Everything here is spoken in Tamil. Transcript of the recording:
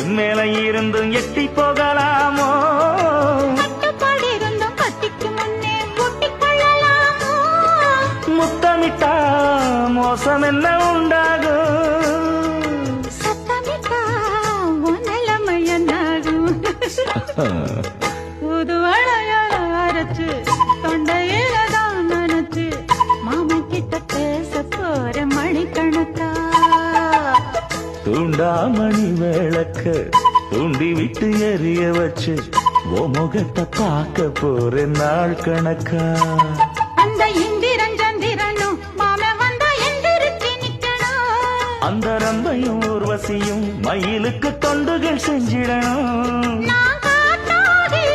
என் மேல இருந்தும் எட்டி போகலாமோ? கட்டுப்பாடு இருந்தும் கட்டிக்கு முன்னே கூட்டிக் கொள்ளலாமோ? முத்தமிட்டா மோசம் என்ன உண்டாகும்? சத்தமிட்டா உன் நிலைமை என்னாகும்? புது வளையல் அரைச்சு தொண்டையில தான் நனைச்சு மாமன் கிட்ட பேச போற மணிக்கணக்கா. தூண்டாமணி விளக்க தூண்டி விட்டு எரிய வச்சு ஓ முகத்தை பார்க்க போற நாள் கணக்கா. அந்த இந்திரன் சந்திரனும் மாமன் வந்தா எந்திரிச்சு நிக்கணும். அந்த ரம்பையும் ஊர்வசியும் மயிலுக்கு தொண்டுகள் செஞ்சிடணும்.